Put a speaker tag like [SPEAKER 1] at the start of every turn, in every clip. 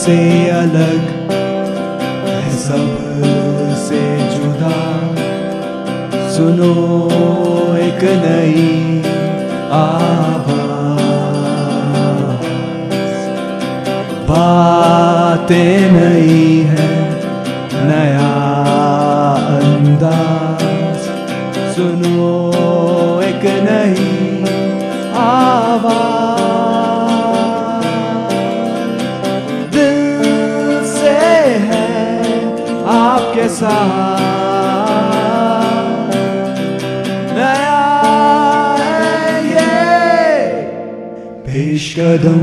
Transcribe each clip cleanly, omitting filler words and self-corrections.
[SPEAKER 1] سے الگ ہے سب سے جدا. سنو ایک نئی آواز, باتیں نئی ہے نیا انداز. سنو ایک نئی آواز, دل سے ہے آپ کے ساتھ. نیا ہے یہ پیش قدم.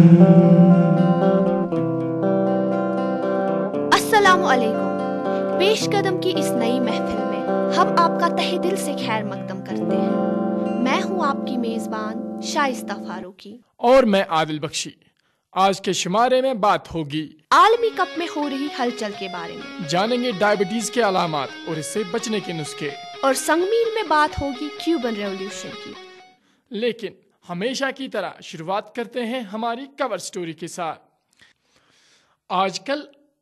[SPEAKER 2] السلام علیکم. پیش قدم کی اس نئی محفل میں ہم آپ کا تہہ دل سے خیر مقدم کرتے ہیں. میں ہوں آپ کی میزبان شائستہ فاروقی
[SPEAKER 3] اور میں عادل بخشی. آج کے شمارے میں بات ہوگی
[SPEAKER 2] عالمی کپ میں ہو رہی ہلچل کے بارے میں,
[SPEAKER 3] جانیں گے ڈائبٹیز کے علامات اور اس سے بچنے کے نسخے,
[SPEAKER 2] اور سنگمیل میں بات ہوگی کیوبن ریولیوشن کی.
[SPEAKER 3] لیکن ہمیشہ کی طرح شروعات کرتے ہیں ہماری کور سٹوری کے ساتھ. آج کل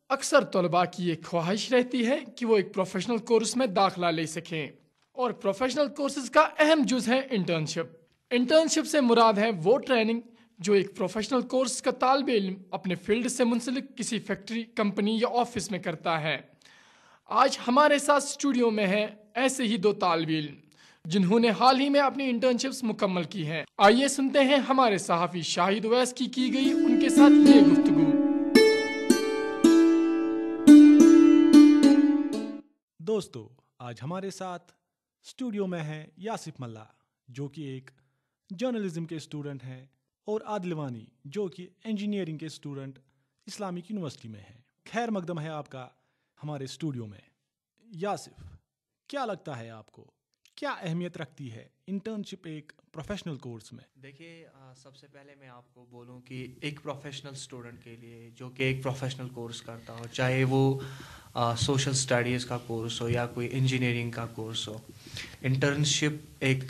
[SPEAKER 3] اکثر طلباء کی یہ خواہش رہتی ہے کہ وہ ایک پروفیشنل کورس میں داخلہ لے سکیں, اور پروفیشنل کورسز کا اہم جز ہے انٹرنشپ. انٹرنشپ سے مراد ہے وہ ٹریننگ جو ایک پروفیشنل کورس کا طالب علم اپنے فیلڈ سے منسلک کسی فیکٹری, کمپنی یا آفس میں کرتا ہے. آج ہمارے ساتھ اسٹوڈیو میں ہیں ایسے ہی دو طالب علم جنہوں نے حال ہی میں اپنی انٹرنشپس مکمل کی ہیں. آئیے سنتے ہیں ہمارے صحافی شاہد اویس کی گئی ان کے ساتھ یہ گفتگو.
[SPEAKER 4] دوستو, آج ہمارے ساتھ اسٹوڈیو میں ہیں یاسف ملا جو کہ ایک جرنلزم کے اسٹوڈنٹ ہیں, اور عادل وانی جو کہ انجینئرنگ کے اسٹوڈنٹ اسلامک یونیورسٹی میں ہیں. خیر مقدم ہے آپ کا ہمارے اسٹوڈیو میں. یاسف, کیا لگتا ہے آپ کو, کیا اہمیت رکھتی ہے انٹرنشپ ایک پروفیشنل کورس میں؟
[SPEAKER 5] دیکھیے, سب سے پہلے میں آپ کو بولوں کہ ایک پروفیشنل اسٹوڈنٹ کے لیے جو کہ ایک پروفیشنل کورس کرتا ہو, چاہے وہ سوشل اسٹڈیز کا کورس ہو یا کوئی انجینئرنگ کا کورس ہو, انٹرنشپ ایک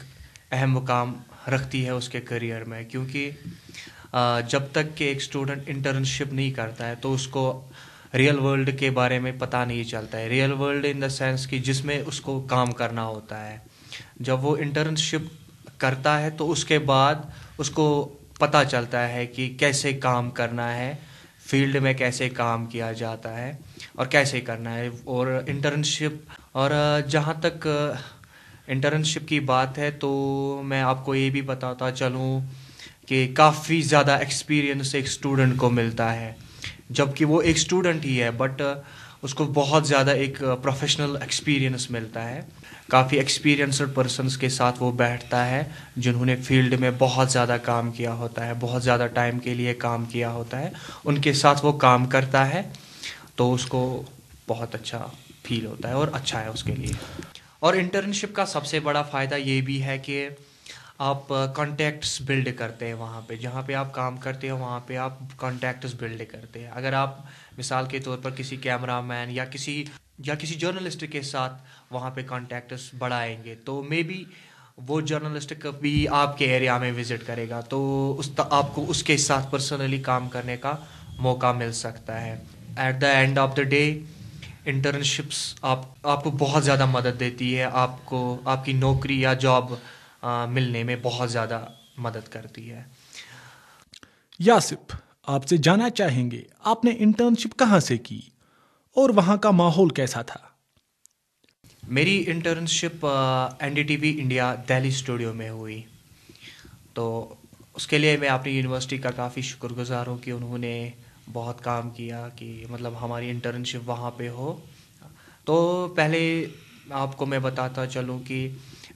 [SPEAKER 5] اہم مقام رکھتی ہے اس کے کریئر میں. کیونکہ جب تک کہ ایک اسٹوڈنٹ انٹرنشپ نہیں کرتا ہے تو اس کو ریئل ورلڈ کے بارے میں پتہ نہیں چلتا ہے. Real world in the sense کہ جس میں اس کو کام کرنا ہوتا ہے. جب وہ انٹرنشپ کرتا ہے تو اس کے بعد اس کو پتہ چلتا ہے کہ کیسے کام کرنا ہے, فیلڈ میں کیسے کام کیا جاتا ہے اور کیسے کرنا ہے. اور انٹرنشپ, اور جہاں تک انٹرنشپ کی بات ہے تو میں آپ کو یہ بھی بتاتا چلوں کہ کافی زیادہ ایکسپیرینس ایک اسٹوڈنٹ کو ملتا ہے, جب کہ وہ ایک اسٹوڈنٹ ہی ہے بٹ اس کو بہت زیادہ ایک پروفیشنل ایکسپیرینس ملتا ہے. کافی ایکسپیرینسڈ پرسنس کے ساتھ وہ بیٹھتا ہے جنہوں نے فیلڈ میں بہت زیادہ کام کیا ہوتا ہے, بہت زیادہ ٹائم کے لیے کام کیا ہوتا ہے. ان کے ساتھ وہ کام کرتا ہے تو اس کو بہت اچھا فیل ہوتا ہے اور اچھا ہے اس کے لیے. اور انٹرنشپ کا سب سے بڑا فائدہ یہ بھی ہے کہ آپ کانٹیکٹس بلڈ کرتے ہیں وہاں پہ, جہاں پہ آپ کام کرتے ہو وہاں پہ آپ کانٹیکٹس بلڈ کرتے ہیں. اگر آپ مثال کے طور پر کسی کیمرہ مین یا کسی جرنلسٹ کے ساتھ وہاں پہ کانٹیکٹس بڑھائیں گے تو مے بی وہ جرنلسٹ کبھی آپ کے ایریا میں وزٹ کرے گا تو آپ کو اس کے ساتھ پرسنلی کام کرنے کا موقع مل سکتا ہے. At the end of the day internships آپ کو بہت زیادہ مدد دیتی ہے, آپ کو آپ کی نوکری یا جاب ملنے میں بہت زیادہ مدد کرتی ہے.
[SPEAKER 4] یاسف, آپ سے جاننا چاہیں گے آپ نے انٹرنشپ کہاں سے کی اور وہاں کا ماحول کیسا تھا؟
[SPEAKER 5] میری internship NDTV India Delhi studio میں ہوئی. تو اس کے لیے میں اپنی یونیورسٹی کا کافی شکر گزار ہوں کہ انہوں نے بہت کام کیا کہ مطلب ہماری انٹرنشپ وہاں پہ ہو. تو پہلے آپ کو میں بتاتا چلوں کہ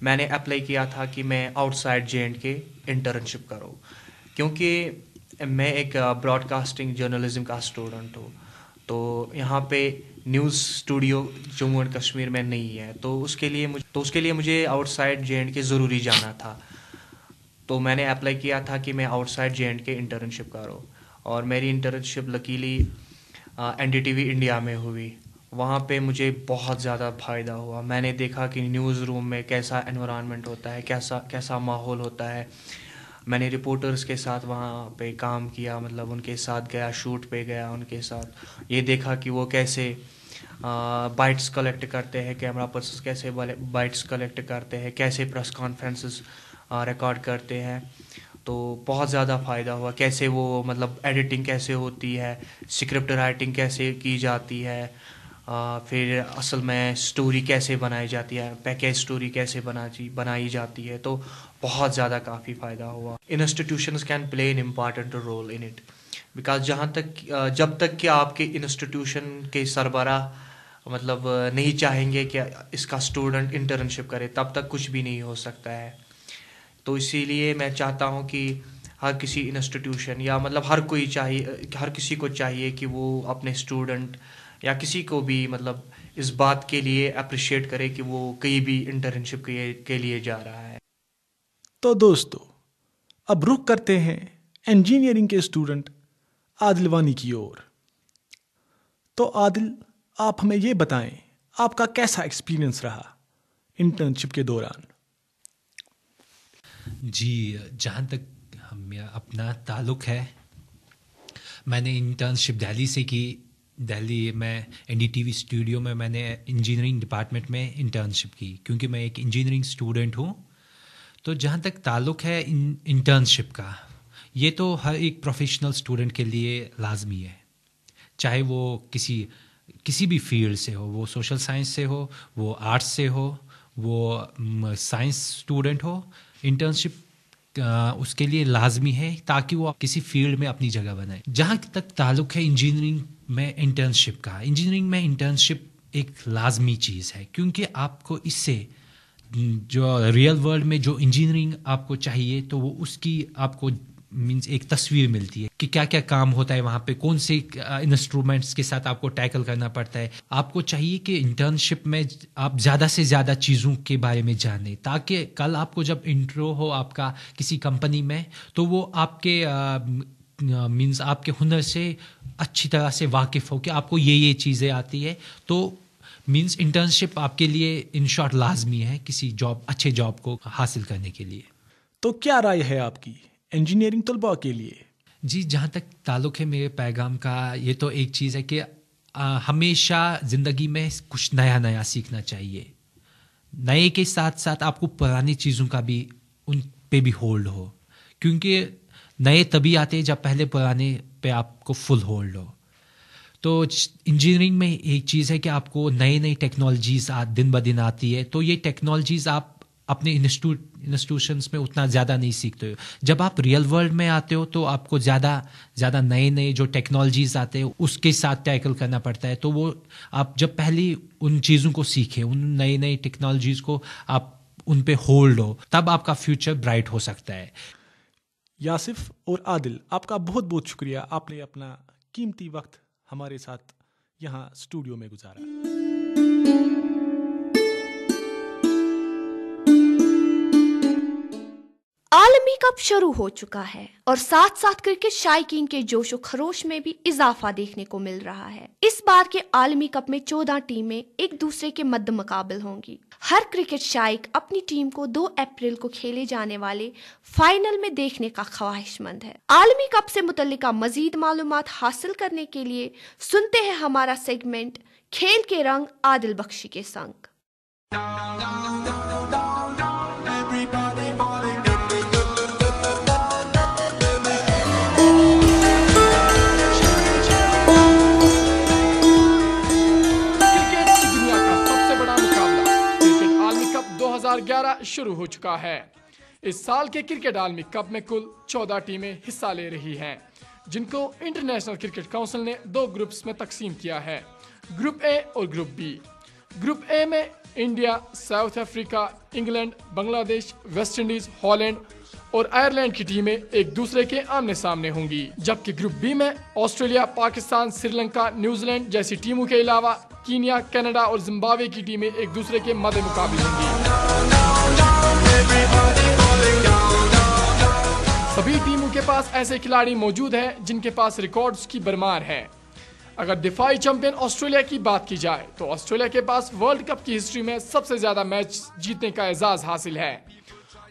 [SPEAKER 5] میں نے اپلائی کیا تھا کہ میں آؤٹ سائڈ JNK انٹرنشپ کروں, کیونکہ میں ایک براڈ کاسٹنگ جرنلزم کا اسٹوڈنٹ ہوں. تو یہاں پہ news studio Jammu and Kashmir میں نہیں ہے, تو اس کے لیے مجھے آؤٹ سائڈ JNK ضروری جانا تھا. تو میں نے اپلائی کیا تھا کہ میں آؤٹ سائڈ JNK انٹرنشپ کروں, اور میری انٹرنشپ لکیلی NDTV انڈیا میں ہوئی. وہاں پہ مجھے بہت زیادہ فائدہ ہوا. میں نے دیکھا کہ نیوز روم میں کیسا انوائرمنٹ ہوتا ہے, کیسا ماحول ہوتا ہے. میں نے رپورٹرز کے ساتھ وہاں پہ کام کیا, مطلب ان کے ساتھ گیا, شوٹ پہ گیا ان کے ساتھ, یہ دیکھا کہ وہ کیسے بائٹس کلیکٹ کرتے ہیں, کیمرہ پرسنز کیسے بائٹس کلیکٹ کرتے ہیں, کیسے پریس کانفرنسز ریکارڈ کرتے ہیں. تو بہت زیادہ فائدہ ہوا, کیسے وہ مطلب ایڈیٹنگ کیسے ہوتی ہے, اسکرپٹ رائٹنگ کیسے کی جاتی ہے, پھر اصل میں سٹوری کیسے بنائی جاتی ہے, پیکیج سٹوری کیسے بنائی جاتی ہے. تو بہت زیادہ کافی فائدہ ہوا. Institutions can play an important role in it, because جب تک کہ آپ کے انسٹیٹیوشن کے سربراہ مطلب نہیں چاہیں گے کہ اس کا اسٹوڈنٹ انٹرنشپ کرے, تب تک کچھ بھی نہیں ہو سکتا ہے. تو اسی لیے میں چاہتا ہوں کہ ہر کسی انسٹیٹیوشن یا مطلب ہر کسی کو چاہیے کہ وہ اپنے اسٹوڈنٹ یا کسی کو بھی مطلب اس بات کے لیے اپریشیٹ کرے کہ وہ کہیں بھی انٹرنشپ کے لیے جا رہا ہے.
[SPEAKER 4] تو دوستو, اب رخ کرتے ہیں انجینئرنگ کے اسٹوڈنٹ عادل وانی کی اور. تو عادل, آپ ہمیں یہ بتائیں آپ کا کیسا ایکسپیرینس رہا انٹرنشپ کے دوران؟
[SPEAKER 6] جی, جہاں تک اپنا تعلق ہے, میں نے انٹرنشپ دہلی سے کی. دہلی میں NDTV اسٹوڈیو میں نے انجینئرنگ ڈپارٹمنٹ میں انٹرنشپ کی, کیونکہ میں ایک انجینئرنگ اسٹوڈنٹ ہوں. تو جہاں تک تعلق ہے انٹرنشپ کا, یہ تو ہر ایک پروفیشنل اسٹوڈنٹ کے لیے لازمی ہے, چاہے وہ کسی بھی فیلڈ سے ہو, وہ سوشل سائنس سے ہو, وہ آرٹس سے ہو, وہ سائنس اسٹوڈنٹ ہو. انٹرنشپ اس کے لیے لازمی ہے تاکہ وہ کسی فیلڈ میں اپنی جگہ بنائے. جہاں تک تعلق ہے انجینئرنگ میں انٹرنشپ کا, انجینئرنگ میں انٹرنشپ ایک لازمی چیز ہے, کیونکہ آپ کو اس سے جو ریئل ورلڈ میں جو انجینئرنگ آپ کو چاہیے تو وہ اس کی آپ کو مینس ایک تصویر ملتی ہے کہ کیا کیا کام ہوتا ہے وہاں پہ, کون سے انسٹرومنٹس کے ساتھ آپ کو ٹیکل کرنا پڑتا ہے. آپ کو چاہیے کہ انٹرنشپ میں آپ زیادہ سے زیادہ چیزوں کے بارے میں جانیں, تاکہ کل آپ کو جب انٹرو ہو آپ کا کسی کمپنی میں تو وہ آپ کے مینس آپ کے ہنر سے اچھی طرح سے واقف ہو کہ آپ کو یہ چیزیں آتی ہے. تو مینس انٹرنشپ آپ کے لیے ان شارٹ لازمی ہے کسی اچھے جاب کو حاصل کرنے کے لیے.
[SPEAKER 4] تو کیا رائے ہے آپ کی انجینئرنگ طلباء کے لیے؟
[SPEAKER 6] جی, جہاں تک تعلق ہے میرے پیغام کا, یہ تو ایک چیز ہے کہ ہمیشہ زندگی میں کچھ نیا سیکھنا چاہیے. نئے کے ساتھ ساتھ آپ کو پرانی چیزوں کا بھی ان پہ بھی ہولڈ ہو, کیونکہ نئے تبھی آتے جب پہلے پرانے پہ آپ کو فل ہولڈ ہو. تو انجینئرنگ میں ایک چیز ہے کہ آپ کو نئی ٹیکنالوجیز دن بدن آتی ہے, تو یہ ٹیکنالوجیز آپ اپنے انسٹیٹیوشنس میں اتنا زیادہ نہیں سیکھتے ہو. جب آپ ریئل ورلڈ میں آتے ہو تو آپ کو زیادہ نئے جو ٹیکنالوجیز آتے ہیں اس کے ساتھ ٹیکل کرنا پڑتا ہے. تو وہ آپ جب پہلے ان چیزوں کو سیکھیں, ان نئی ٹیکنالوجیز کو آپ ان پہ ہولڈ ہو, تب آپ کا فیوچر برائٹ ہو سکتا ہے.
[SPEAKER 4] یاسف اور عادل, آپ کا بہت بہت شکریہ, آپ نے اپنا قیمتی وقت ہمارے ساتھ یہاں اسٹوڈیو میں گزارا.
[SPEAKER 2] عالمی کپ شروع ہو چکا ہے اور ساتھ ساتھ کرکٹ شائقین کے جوش و خروش میں بھی اضافہ دیکھنے کو مل رہا ہے. اس بار کے عالمی کپ میں 14 ٹیمیں ایک دوسرے کے مد مقابل ہوں گی. ہر کرکٹ شائق اپنی ٹیم کو 2 اپریل کو کھیلے جانے والے فائنل میں دیکھنے کا خواہش مند ہے. عالمی کپ سے متعلقہ مزید معلومات حاصل کرنے کے لیے سنتے ہیں ہمارا سیگمنٹ کھیل کے رنگ عادل بخشی کے سنگ.
[SPEAKER 3] شروع ہو چکا ہے. اس سال کے کرکٹ عالمی کپ میں کل 14 ٹیمیں حصہ لے رہی ہیں, جن کو انٹرنیشنل کرکٹ کونسل نے 2 گروپس میں تقسیم کیا ہے, گروپ اے اور گروپ بی. گروپ اے میں انڈیا, ساؤتھ افریقہ, انگلینڈ, بنگلہ دیش, ویسٹ انڈیز, ہالینڈ اور آئرلینڈ کی ٹیمیں ایک دوسرے کے آمنے سامنے ہوں گی, جبکہ گروپ بی میں Australia, Pakistan, Sri Lanka, New Zealand جیسی ٹیموں کے علاوہ کینیا, کینیڈا اور زمبابوے کی ٹیمیں ایک دوسرے کے مد مقابل ہوں گی. سبھی ٹیموں کے پاس ایسے کھلاڑی موجود ہیں جن کے پاس ریکارڈز کی بھرمار ہے. اگر دفاعی چیمپئن آسٹریلیا کی بات کی جائے تو آسٹریلیا کے پاس ورلڈ کپ کی ہسٹری میں سب سے زیادہ میچ جیتنے کا اعزاز حاصل ہے.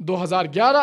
[SPEAKER 3] 2011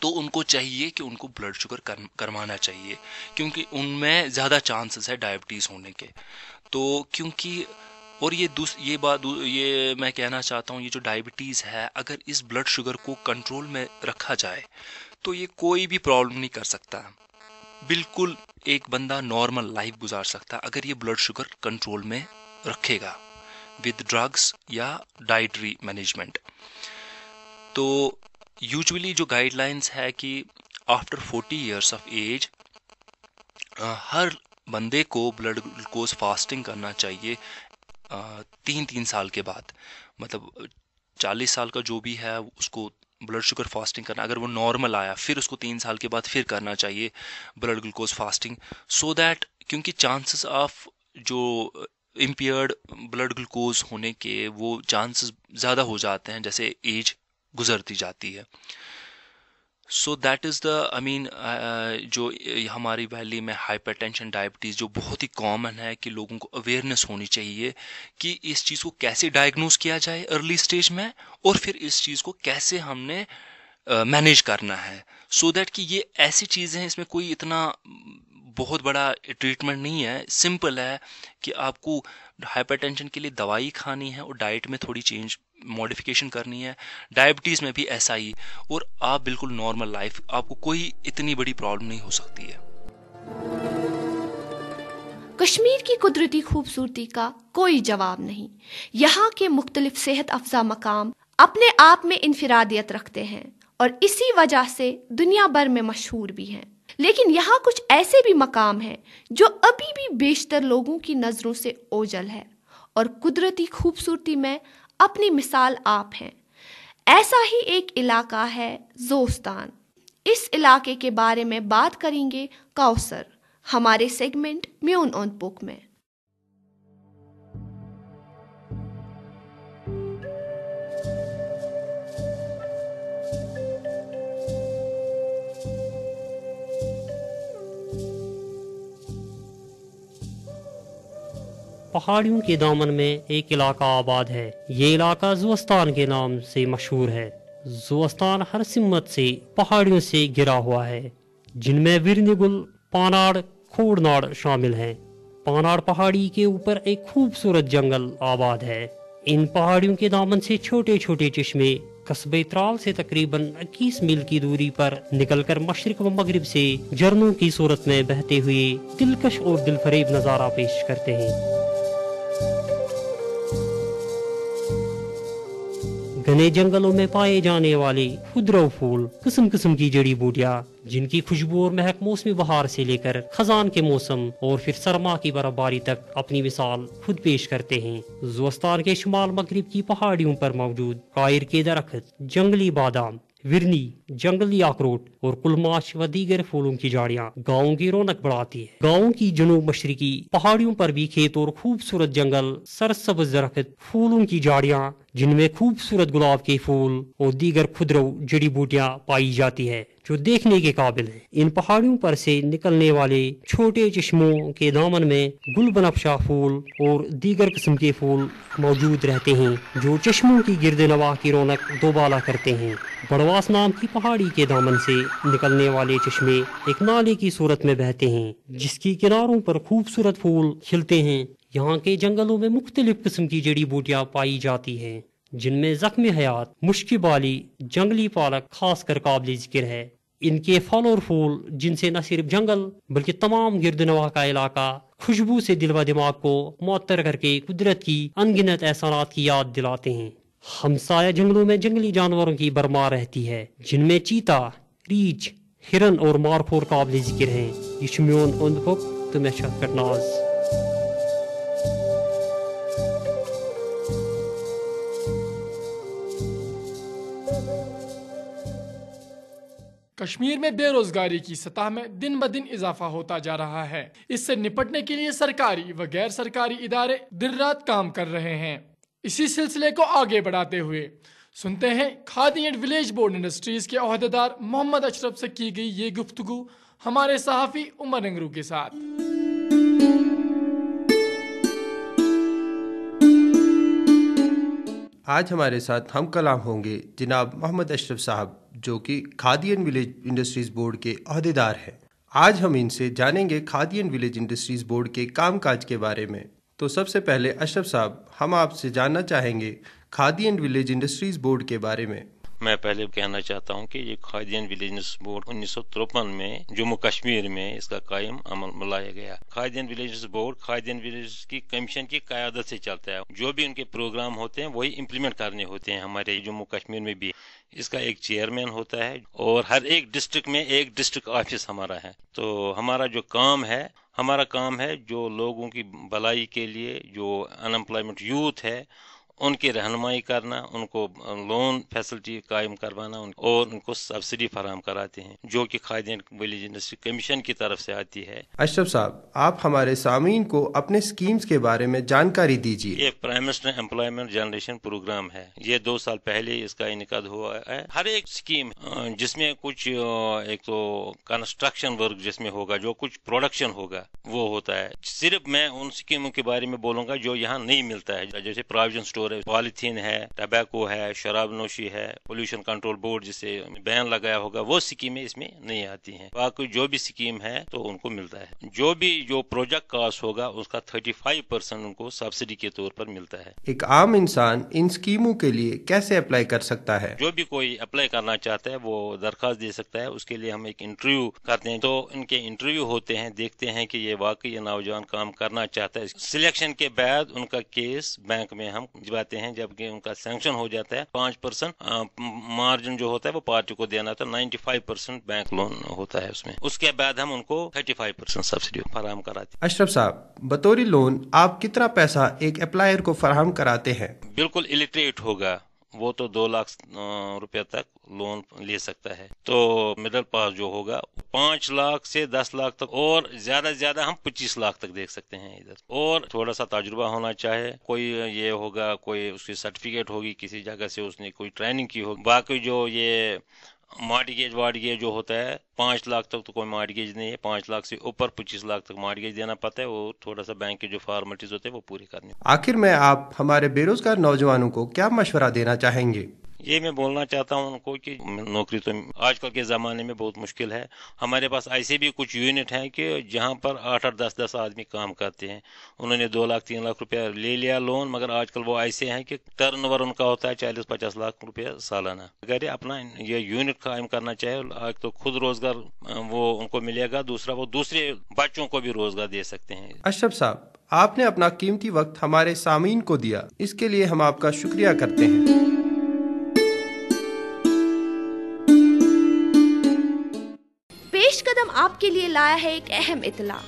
[SPEAKER 7] تو ان کو چاہیے کہ ان کو بلڈ شوگر کروانا چاہیے، کیونکہ ان میں زیادہ چانسز ہے ڈائبٹیز ہونے کے. تو کیونکہ اور یہ میں کہنا چاہتا ہوں، یہ جو ڈائبٹیز ہے، اگر اس بلڈ شوگر کو کنٹرول میں رکھا جائے تو یہ کوئی بھی پرابلم نہیں کر سکتا. بالکل ایک بندہ نارمل لائف گزار سکتا اگر یہ بلڈ شوگر کنٹرول میں رکھے گا ود ڈرگس یا ڈائٹری مینجمنٹ. تو یوزولی جو گائیڈ لائنس ہے کہ آفٹر 40 ایئرس آف ایج ہر بندے کو بلڈ گلوکوز فاسٹنگ کرنا چاہیے 3 سال کے بعد. مطلب 40 سال کا جو بھی ہے اس کو بلڈ شوگر فاسٹنگ کرنا، اگر وہ نارمل آیا پھر اس کو 3 سال کے بعد پھر کرنا چاہیے blood glucose fasting, so that کیونکہ چانسز آف جو امپیئرڈ بلڈ گلوکوز ہونے کے وہ چانسز زیادہ ہو جاتے ہیں جیسے ایج گزرتی جاتی ہے. سو دیٹ از دا جو ہماری ویلی میں ہائپر ٹینشن ڈائبٹیز جو بہت ہی کامن ہے کہ لوگوں کو اویئرنیس ہونی چاہیے کہ اس چیز کو کیسے ڈائگنوز کیا جائے ارلی سٹیج میں، اور پھر اس چیز کو کیسے ہم نے مینیج کرنا ہے، سو دیٹ کہ یہ ایسی چیزیں ہیں اس میں کوئی اتنا بہت بڑا ٹریٹمنٹ نہیں ہے. سمپل ہے کہ آپ کو ہائپر ٹینشن کے لیے دوائی کھانی ہے اور ڈائٹ میں تھوڑی چینج ماڈیفیکیشن کرنی ہے. ڈائبٹیز میں بھی ایسا ہی، اور آپ بالکل نارمل لائف، آپ کو کوئی اتنی بڑی پرابلم نہیں ہو سکتی ہے.
[SPEAKER 2] کشمیر کی قدرتی خوبصورتی کا کوئی جواب نہیں. یہاں کے مختلف صحت افزا مقام اپنے آپ میں انفرادیت رکھتے ہیں اور اسی وجہ سے دنیا بھر میں مشہور بھی ہیں. لیکن یہاں کچھ ایسے بھی مقام ہیں جو ابھی بھی بیشتر لوگوں کی نظروں سے اوجھل ہے اور قدرتی خوبصورتی میں اپنی مثال آپ ہیں. ایسا ہی ایک علاقہ ہے زوستان. اس علاقے کے بارے میں بات کریں گے کوثر ہمارے سیگمنٹ میون اون بک میں.
[SPEAKER 8] پہاڑیوں کے دامن میں ایک علاقہ آباد ہے. یہ علاقہ زوستان کے نام سے مشہور ہے. زوستان ہر سمت سے پہاڑیوں سے گھرا ہوا ہے جن میں ورنگل، پاناڑ، کھوڑناڑ شامل ہیں. پاناڑ پہاڑی کے اوپر ایک خوبصورت جنگل آباد ہے. ان پہاڑیوں کے دامن سے چھوٹے چھوٹے چشمے قصبے ترال سے تقریباً 21 میل کی دوری پر نکل کر مشرق و مغرب سے جھرنوں کی صورت میں بہتے ہوئے دلکش اور دل فریب نظارہ پیش کرتے ہیں. گھنے جنگلوں میں پائے جانے والے خضرو پھول، قسم قسم کی جڑی بوٹیاں جن کی خوشبو اور مہک موسم بہار سے لے کر خزان کے موسم اور پھر سرما کی برف باری تک اپنی مثال خود پیش کرتے ہیں. زوستان کے شمال مغرب کی پہاڑیوں پر موجود کائر کے درخت، جنگلی بادام، ورنی، جنگلی اخروٹ اور کلماش و دیگر پھولوں کی جھاڑیاں گاؤں کی رونق بڑھاتی ہے. گاؤں کی جنوب مشرقی پہاڑیوں پر بھی کھیت اور خوبصورت جنگل، سرسبز درخت، پھولوں کی جھاڑیاں جن میں خوبصورت گلاب کے پھول اور دیگر خضرو جڑی بوٹیاں پائی جاتی ہے جو دیکھنے کے قابل ہیں. ان پہاڑیوں پر سے نکلنے والے چھوٹے چشموں کے دامن میں گل بنفشا پھول اور دیگر قسم کے پھول موجود رہتے ہیں جو چشموں کی گرد نواح کی رونق دوبالا کرتے ہیں. بڑواس نام کی پہاڑی کے دامن سے نکلنے والے چشمے ایک نالے کی صورت میں بہتے ہیں جس کی کناروں پر خوبصورت پھول کھلتے ہیں. یہاں کے جنگلوں میں مختلف قسم کی جڑی بوٹیاں پائی جاتی ہیں جن میں زخم حیات، مشک بالی، جنگلی پالک خاص کر قابل ذکر ہے. ان کے پھل اور پھول جن سے نہ صرف جنگل بلکہ تمام گرد نواح کا علاقہ خوشبو سے دل و دماغ کو معطر کر کے قدرت کی انگنت احسانات کی یاد دلاتے ہیں. ہمسایہ جنگلوں میں جنگلی جانوروں کی برمار رہتی ہے جن میں چیتا، ریچھ، ہرن اور مارخور قابل ذکر ہیں. یہ چھُ میون اوٚنٛد پوٚک تہٕ مےٚ چھُ اَتھ پٮ۪ٹھ ناز.
[SPEAKER 3] کشمیر میں بے روزگاری کی سطح میں دن بدن اضافہ ہوتا جا رہا ہے. اس سے نپٹنے کے لیے سرکاری و غیر سرکاری ادارے دن رات کام کر رہے ہیں. اسی سلسلے کو آگے بڑھاتے ہوئے سنتے ہیں khadi and village board industries کے عہدیدار محمد اشرف سے کی گئی یہ گفتگو ہمارے صحافی عمر ننگرو کے ساتھ.
[SPEAKER 9] آج ہمارے ساتھ ہم کلام ہوں گے جناب محمد اشرف صاحب جو کہ khadi and village industries board کے عہدیدار ہیں۔ آج ہم ان سے جانیں گے khadi and village industries board کے کام کاج کے بارے میں۔ تو سب سے پہلے اشرف صاحب، ہم آپ سے جاننا چاہیں گے khadi and village industries board کے بارے میں۔
[SPEAKER 10] میں پہلے کہنا چاہتا ہوں کہ یہ کھادی اینڈ ولیج بورڈ 1953 میں جموں کشمیر میں اس کا قائم عمل میں لایا گیا۔ Khadi and village board khadi and village کی کمیشن کی قیادت سے چلتا ہے۔ جو بھی ان کے پروگرام ہوتے ہیں وہی امپلیمنٹ کرنے ہوتے ہیں۔ ہمارے جموں کشمیر میں بھی اس کا ایک چیئرمین ہوتا ہے اور ہر ایک ڈسٹرکٹ میں ایک ڈسٹرکٹ آفس ہمارا ہے۔ تو ہمارا جو کام ہے جو لوگوں کی بھلائی کے لیے، جو ان امپلائمنٹ یوتھ ہے ان کی رہنمائی کرنا، ان کو لون فیسلٹی قائم کروانا اور ان کو سبسڈی فراہم کراتے ہیں، جو کہ khadi and village industry commission کی طرف سے آتی ہے۔
[SPEAKER 9] اشرف صاحب، آپ ہمارے سامعین کو اپنے اسکیمز کے بارے میں جانکاری دیجیے۔
[SPEAKER 10] یہ prime minister employment generation programme ہے۔ یہ 2 سال پہلے اس کا انعقاد ہوا ہے۔ ہر ایک اسکیم جس میں کچھ ایک تو کنسٹرکشن ورک جس میں ہوگا، جو کچھ پروڈکشن ہوگا وہ ہوتا ہے۔ صرف میں ان اسکیموں کے بارے میں بولوں گا جو یہاں نہیں ملتا ہے، جیسے پروویژن اسٹور ہے، پالیتھین ہے، ٹبیکو ہے، شراب نوشی ہے، پولوشن کنٹرول بورڈ جسے بین لگایا ہوگا، وہ اسکیمیں اس میں نہیں آتی ہیں۔ باقی جو بھی اسکیم ہے تو ان کو ملتا ہے۔ جو پروجیکٹ کاسٹ ہوگا اس کا 35% ان کو سبسڈی کے طور پر ملتا ہے۔
[SPEAKER 9] ایک عام انسان ان اسکیموں کے لیے کیسے اپلائی کر سکتا ہے؟
[SPEAKER 10] جو بھی کوئی اپلائی کرنا چاہتا ہے وہ درخواست دے سکتا ہے۔ اس کے لیے ہم ایک انٹرویو کرتے ہیں، تو ان کے انٹرویو ہوتے ہیں، دیکھتے ہیں کہ یہ واقعی یہ نوجوان کام کرنا چاہتا ہے۔ سلیکشن کے بعد ان کا کیس بینک میں ہم جاتے ہیں، جبکہ ان کا سینکشن ہو جاتا ہے۔ 5% مارجن جو ہوتا ہے وہ پارٹی کو دینا تھا، 95% بینک لون ہوتا ہے اس میں۔ اس کے بعد ہم ان کو 35% سبسڈی فراہم کراتے ہیں۔
[SPEAKER 9] اشرف صاحب، بطور لون آپ کتنا پیسہ ایک اپلائر کو فراہم کراتے ہیں؟
[SPEAKER 10] بالکل الیٹریٹ ہوگا وہ تو 2 لاکھ روپے تک لون لے سکتا ہے۔ تو مڈل پاس جو ہوگا 5 لاکھ سے 10 لاکھ تک، اور زیادہ سے زیادہ ہم 25 لاکھ تک دیکھ سکتے ہیں ادھر۔ اور تھوڑا سا تجربہ ہونا چاہے، کوئی یہ ہوگا، کوئی اس کی سرٹیفکیٹ ہوگی کسی جگہ سے، اس نے کوئی ٹریننگ کی ہوگی۔ باقی جو یہ مارٹگیج جو ہوتا ہے 5 لاکھ تک تو کوئی مارٹگیج نہیں ہے، 5 لاکھ سے اوپر 25 لاکھ تک مارٹگیج دینا پڑتا ہے۔ وہ تھوڑا سا بینک کے جو فارمیلٹیز ہوتے ہیں وہ پوری کرنی۔
[SPEAKER 9] آخر میں آپ ہمارے بے روزگار نوجوانوں کو کیا مشورہ دینا چاہیں گے؟
[SPEAKER 10] یہ میں بولنا چاہتا ہوں ان کو کہ نوکری تو آج کل کے زمانے میں بہت مشکل ہے۔ ہمارے پاس ایسے بھی کچھ یونٹ ہیں کہ جہاں پر 8-8 10-10 آدمی کام کرتے ہیں۔ انہوں نے 2 لاکھ 3 لاکھ روپیہ لے لیا لون، مگر آج کل وہ ایسے ہیں کہ ٹرن اوور ان کا ہوتا ہے 40-50 لاکھ روپیہ سالانہ۔ اگر اپنا یہ یونٹ قائم کرنا چاہے، ایک تو خود روزگار وہ ان کو ملے گا، دوسرا وہ دوسرے بچوں کو بھی روزگار دے سکتے ہیں۔
[SPEAKER 9] اشرف صاحب، آپ نے اپنا قیمتی وقت ہمارے سامعین کو دیا، اس کے لیے ہم آپ کا شکریہ کرتے ہیں۔
[SPEAKER 2] پیش قدم آپ کے لیے لایا ہے ایک اہم اطلاع۔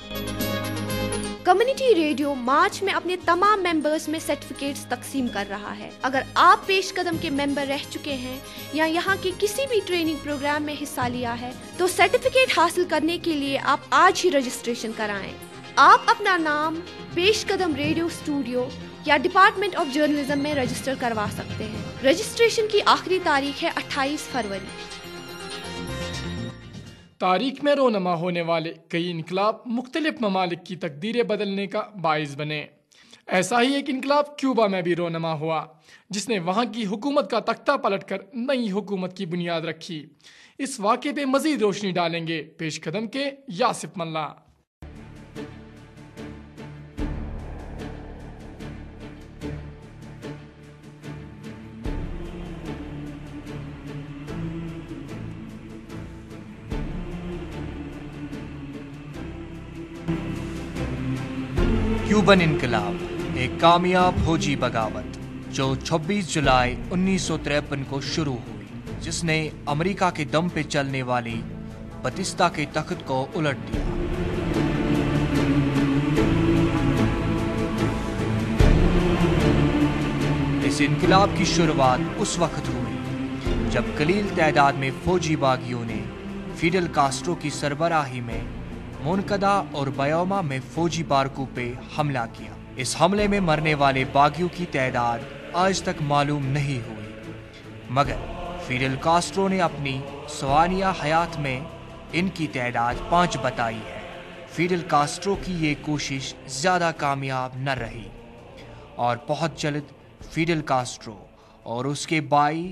[SPEAKER 2] کمیونٹی ریڈیو مارچ میں اپنے تمام ممبرز میں سرٹیفکیٹس تقسیم کر رہا ہے۔ اگر آپ پیش قدم کے ممبر رہ چکے ہیں یا یہاں کے کسی بھی ٹریننگ پروگرام میں حصہ لیا ہے تو سرٹیفکیٹ حاصل کرنے کے لیے آپ آج ہی رجسٹریشن کرائیں۔ آپ اپنا نام پیش قدم ریڈیو اسٹوڈیو یا ڈپارٹمنٹ آف جرنلزم میں رجسٹر کروا سکتے ہیں۔ رجسٹریشن کی آخری تاریخ ہے 28 فروری۔
[SPEAKER 3] تاریخ میں رونما ہونے والے کئی انقلاب مختلف ممالک کی تقدیریں بدلنے کا باعث بنے۔ ایسا ہی ایک انقلاب کیوبا میں بھی رونما ہوا، جس نے وہاں کی حکومت کا تختہ پلٹ کر نئی حکومت کی بنیاد رکھی۔ اس واقعے پہ مزید روشنی ڈالیں گے پیش قدم کے یاسف ملا۔
[SPEAKER 11] کیوبن انقلاب ایک کامیاب فوجی بغاوت جو 26 جولائی 1953 کو شروع ہوئی، جس نے امریکہ کے دم پہ چلنے والی بتیستا کے تخت کو الٹ دیا۔ اس انقلاب کی شروعات اس وقت ہوئی جب قلیل تعداد میں فوجی باغیوں نے فیڈل کاسٹرو کی سربراہی میں مونکدا اور بیوما میں فوجی بارکوں پہ حملہ کیا۔ اس حملے میں مرنے والے باغیوں کی تعداد آج تک معلوم نہیں ہوئی، مگر فیڈل کاسٹرو نے اپنی سوانح حیات میں ان کی تعداد 5 بتائی ہے۔ فیڈل کاسٹرو کی یہ کوشش زیادہ کامیاب نہ رہی اور بہت جلد فیڈل کاسٹرو اور اس کے بھائی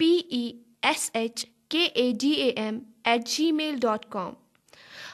[SPEAKER 2] PESHKADAM@gmail.com।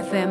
[SPEAKER 12] FM